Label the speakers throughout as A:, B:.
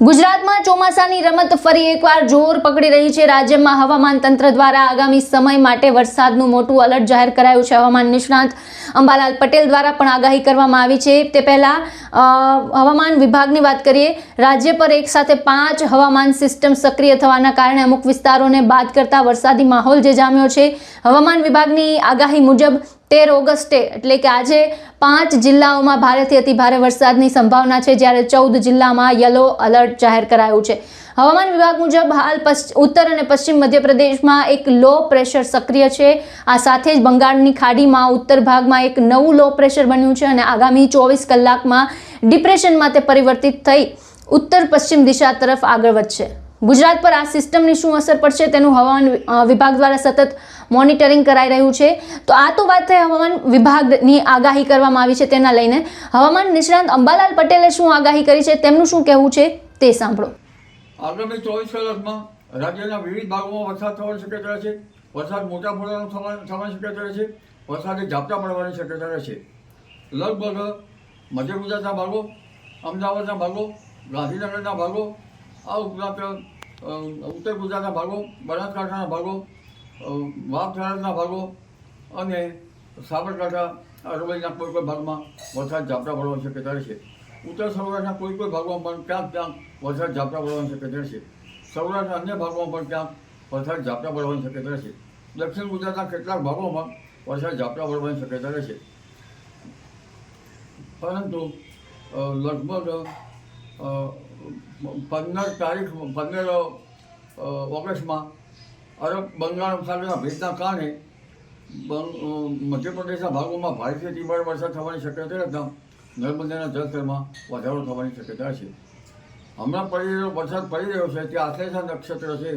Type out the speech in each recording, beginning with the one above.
A: ગુજરાતમાં ચોમાસાની રમત ફરી એકવાર જોર પકડી રહી છે। રાજ્યમાં હવામાન તંત્ર દ્વારા આગામી સમય માટે વરસાદનું મોટું એલર્ટ જાહેર કરાયું છે। હવામાન નિષ્ણાત અંબાલાલ પટેલ દ્વારા પણ આગાહી કરવામાં આવી છે। તે પહેલા હવામાન વિભાગની વાત કરીએ, રાજ્ય પર એક સાથે 5 હવામાન સિસ્ટમ સક્રિય થવાના કારણે અમુક વિસ્તારોને બાદ કરતા વરસાદી માહોલ જે જામ્યો છે। હવામાન વિભાગની આગાહી મુજબ 13 ઓગસ્ટે એટલે કે આજે 5 જિલ્લાઓમાં ભારેથી અતિ ભારે વરસાદની સંભાવના છે, જ્યારે 14 જિલ્લામાં યલો એલર્ટ જાહેર કરાયું છે। હવામાન વિભાગ મુજબ હાલ ઉત્તર અને પશ્ચિમ મધ્યપ્રદેશમાં એક લો પ્રેશર સક્રિય છે। આ સાથે જ બંગાળની ખાડીમાં ઉત્તર ભાગમાં એક નવું લો પ્રેશર બન્યું છે અને આગામી 24 કલાકમાં ડિપ્રેશનમાં તે પરિવર્તિત થઈ ઉત્તર પશ્ચિમ દિશા તરફ આગળ વધશે। ગુજરાત પર આ સિસ્ટમની શું અસર પડશે તેનું હવામાન વિભાગ દ્વારા સતત મોનિટરિંગ કરાઈ રહ્યું છે। તો આ તો વાત થઈ હવામાન વિભાગની આગાહી કરવામાં આવી છે તેના લઈને। હવામાન નિષ્ણાત અંબાલાલ પટેલે શું આગાહી કરી છે તેમનું શું કહેવું છે તે સાંભળો।
B: આગામી 24 કલાકમાં રાજ્યના વિવિધ ભાગોમાં વરસાદ થવાની શક્યતા છે। વરસાદ મોટા પ્રમાણમાં થવાની શક્યતા છે। વરસાદી ઝાપટા પડવાની શક્યતા છે। લગભગ મધ્ય ગુજરાતના ભાગો, અમદાવાદના ભાગો, ગાંધીનગરના ભાગો, આ ઉપરાંત ઉત્તર ગુજરાતના ભાગો, બનાસકાંઠાના ભાગો, વાવથરાના ભાગો અને સાબરકાંઠા અરવલ્લીના કોઈ ભાગમાં વરસાદ ઝાપટા પડવાની શક્યતા છે। ઉત્તર સૌરાષ્ટ્રના કોઈ ભાગોમાં પણ ક્યાંક વરસાદ ઝાપટા પડવાની શક્યતા છે। સૌરાષ્ટ્રના અન્ય ભાગોમાં પણ ક્યાંક વરસાદ ઝાપટા પડવાની શક્યતા છે। દક્ષિણ ગુજરાતના કેટલાક ભાગોમાં વરસાદ ઝાપટા પડવાની શક્યતા છે। પરંતુ લગભગ 15 ઓગસ્ટમાં અરબ બંગાળ ઉપસાગરના ભેજના કારણે મધ્યપ્રદેશના ભાગોમાં ભારેથી અતિ ભારે વરસાદ થવાની શક્યતા રહેતા નર્મદાના જળસ્તરમાં વધારો થવાની શક્યતા છે। હમણાં વરસાદ પડી રહ્યો છે તે આશ્લેષા નક્ષત્ર છે,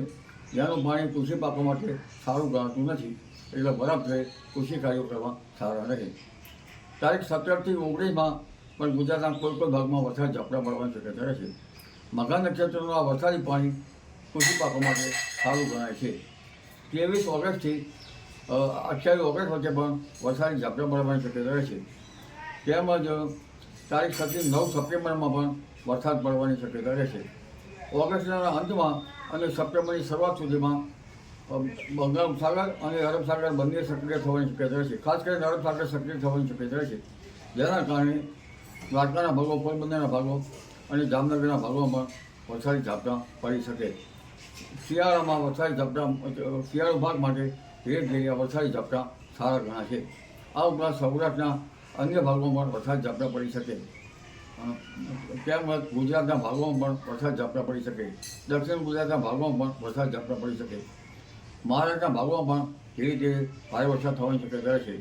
B: જેનું પાણી કૃષિ પાકો માટે સારું ગણાતું નથી, એટલે બરાબર થઈ કૃષિ કાર્યો કરવા સારા રહે। તારીખ 17 થી 19માં પણ ગુજરાતના કોઈ ભાગમાં વરસાદ ઝાપટા પડવાની શક્યતા રહેશે। મઘા નક્ષત્રનું આ વરસાદી પાણી કૃષિ પાકો માટે સારું ગણાય છે। 23 ઓગસ્ટથી 28 ઓગસ્ટ વચ્ચે પણ વરસાદી ઝાપટા પડવાની શક્યતા રહેશે। તેમજ તારીખ 9 સપ્ટેમ્બરમાં પણ વરસાદ પડવાની શક્યતા રહેશે। ઓગસ્ટના અંતમાં અને સપ્ટેમ્બરની શરૂઆત સુધીમાં બંગાળ ઉપસાગર અને અરબ સાગર બંને સક્રિય થવાની શક્યતા રહેશે। ખાસ કરીને અરબ સાગર સક્રિય થવાની શક્યતા રહેશે, જેના કારણે દ્વારકાના ભાગો, પોરબંદરના ભાગો અને જામનગરના ભાગોમાં પણ વરસાદી ઝાપટા પડી શકે। શિયાળામાં વરસાદી ઝાપટા શિયાળુ ભાગ માટે ધીરે ધીરે વરસાદી ઝાપટા સારા ગણાશે। આ ઉપરાંત સૌરાષ્ટ્રના અન્ય ભાગોમાં પણ વરસાદ ઝાપટા પડી શકે। તેમજ ગુજરાતના ભાગોમાં પણ વરસાદ ઝાપટા પડી શકે। દક્ષિણ ગુજરાતના ભાગોમાં પણ વરસાદ ઝાપટા પડી શકે। મહારાષ્ટ્રના ભાગોમાં પણ ધીરે ધીરે ભારે વરસાદ થવાની શક્યતા રહેશે।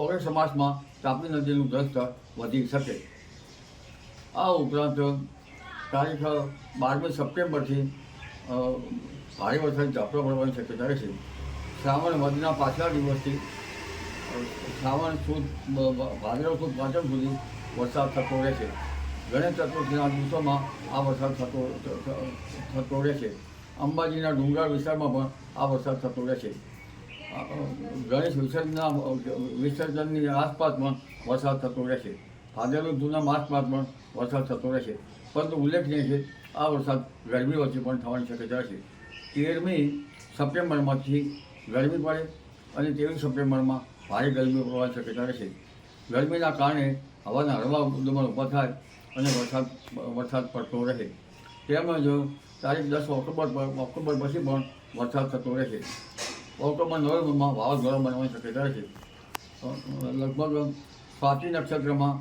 B: ઓગસ્ટ માસમાં તાપી નદીનું જળસ્તર વધી શકે। આ ઉપરાંત તારીખ 12મી સપ્ટેમ્બરથી ભારે વરસાદ ઝાપટા પડવાની શક્યતા રહેશે। શ્રાવણ વદના પાછલા દિવસથી શ્રાવણ સુદ ભાદરવ સુદ પાંચમ સુધી વરસાદ થતો રહેશે। ગણેશ ચતુર્થીના દિવસોમાં આ વરસાદ થતો રહેશે। અંબાજીના ડુંગરાળ વિસ્તારમાં પણ આ વરસાદ થતો રહેશે। ગણેશ વિસર્જનની આસપાસ પણ વરસાદ થતો રહેશે। ભાદરવી જૂના આસપાસ પણ વરસાદ થતો રહેશે। પરંતુ ઉલ્લેખનીય છે, આ વરસાદ ગરમી વચ્ચે પણ થવાની શક્યતા છે। 13મી સપ્ટેમ્બરમાંથી ગરમી પડે અને 23 સપ્ટેમ્બરમાં ભારે ગરમી પડવાની શક્યતા રહેશે। ગરમીના કારણે હવાના હળવા દબાણ ઊભા થાય અને વરસાદ પડતો રહે। તેમજ તારીખ 10 ઓક્ટોબર પછી પણ વરસાદ થતો રહેશે। ઓક્ટોબર નવેમ્બરમાં વાવાઝોડા બનવાની શક્યતા રહેશે। લગભગ સ્વાતિ નક્ષત્રમાં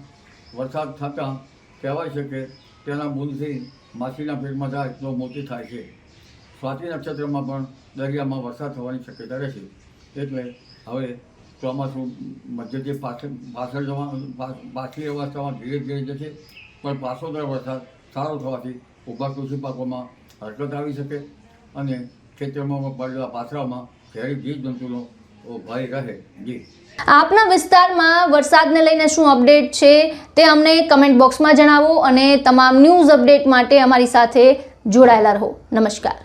B: વરસાદ થતાં કહેવાય છે કે તેના બૂંદથી માછલીના પેટમાં જાય તો મોતી થાય છે। સ્વાતિ નક્ષત્રમાં પણ દરિયામાં વરસાદ થવાની શક્યતા રહેશે। એટલે હવે ચોમાસું મધ્યથી પાછલી અવસ્થામાં ધીરે ધીરે જશે, પણ પાછોતર વરસાદ સારો થવાથી ઊભા કૃષિ પાકોમાં હરકત આવી શકે અને ખેતરમાં પડેલા પાથરામાં ઘેરી જીવજંતુનો ભય રહે। જી,
A: આપના વિસ્તારમાં વરસાદને લઈને શું અપડેટ છે તે અમને કમેન્ટ બોક્સમાં જણાવો અને તમામ ન્યૂઝ અપડેટ માટે અમારી સાથે જોડાયેલા રહો। નમસ્કાર।